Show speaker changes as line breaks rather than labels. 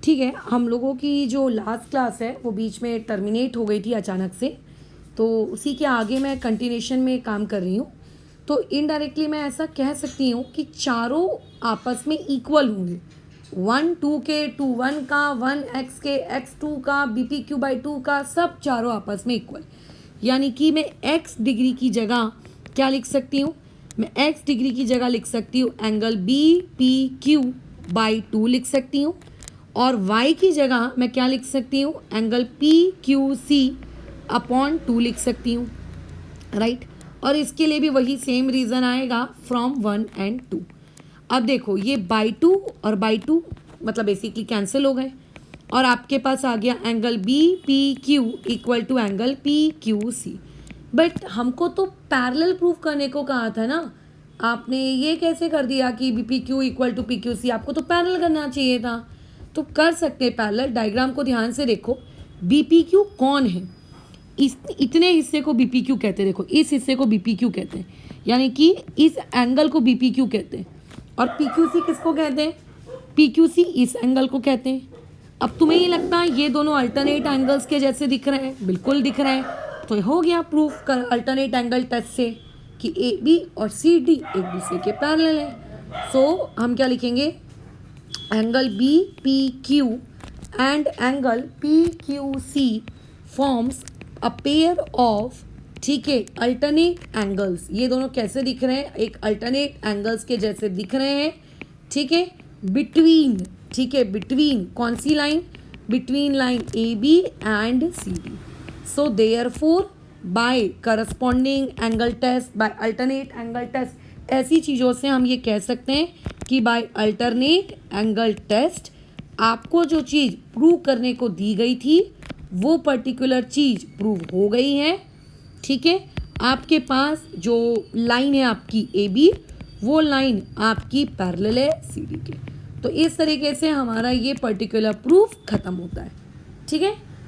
ठीक है, हम लोगों की जो लास्ट क्लास है वो बीच में टर्मिनेट हो गई थी अचानक से, तो उसी के आगे मैं कंटिन्यूशन में काम कर रही हूँ। तो इनडायरेक्टली मैं ऐसा कह सकती हूँ कि चारों आपस में इक्वल होंगे। 1 2 के 2 1 का, 1 x के x 2 का, bpq/2 का, सब चारों आपस में इक्वल। यानी कि मैं x डिग्री की जगह क्या लिख सकती हूँ, मैं x डिग्री की जगह लिख सकती हूँ एंगल bpq/2 लिख सकती हूँ, और y की जगह मैं क्या लिख सकती हूँ, एंगल pqc/2 लिख सकती हूँ, राइट। और इसके लिए भी वही सेम रीज़न आएगा फ्रॉम 1 and 2। अब देखो ये बाई 2 और बाई 2 मतलब बेसिकली कैंसिल हो गए, और आपके पास आ गया angle BPQ = angle PQC। But हमको तो पैरेलल प्रूफ करने को कहा था ना, आपने ये कैसे कर दिया कि BPQ = PQC, आपको तो पैरेलल करना चाहिए था। तो कर सकते हैं पैरेलल। डायग्राम को ध्यान से देखो, BPQ कौन है, इतने हिस्से को BPQ कहते हैं। देखो इस हिस्से को BPQ कहते हैं, यानी कि इस एंगल को BPQ कहते हैं। और PQC किसको कहते हैं, PQC इस एंगल को कहते हैं। अब तुम्हें ये लगता है ये दोनों अल्टरनेट एंगल्स के जैसे दिख रहे हैं, बिल्कुल दिख रहे हैं। तो हो गया प्रूफ कर अल्टरनेट एंगल टेस्ट से कि AB और CD एक दूसरे के पैरेलल है। सो हम क्या लिखेंगे, angle BPQ and angle PQC forms a pair of, ठीक है, अल्टरनेट एंगल्स। ये दोनों कैसे दिख रहे हैं, एक अल्टरनेट एंगल्स के जैसे दिख रहे हैं, ठीक है, बिटवीन, ठीक है, बिटवीन कौन सी line, between line AB and CD। So therefore by corresponding angle test, by alternate angle test, ऐसी चीज़ों से हम ये कह सकते हैं कि बाय अल्टरनेट एंगल टेस्ट आपको जो चीज़ प्रूव करने को दी गई थी वो पर्टिकुलर चीज़ प्रूव हो गई है, ठीक है। आपके पास जो लाइन है आपकी AB, वो लाइन आपकी पैरेलल है CD के। तो इस तरीके से हमारा ये पर्टिकुलर प्रूफ खत्म होता है, ठीक है।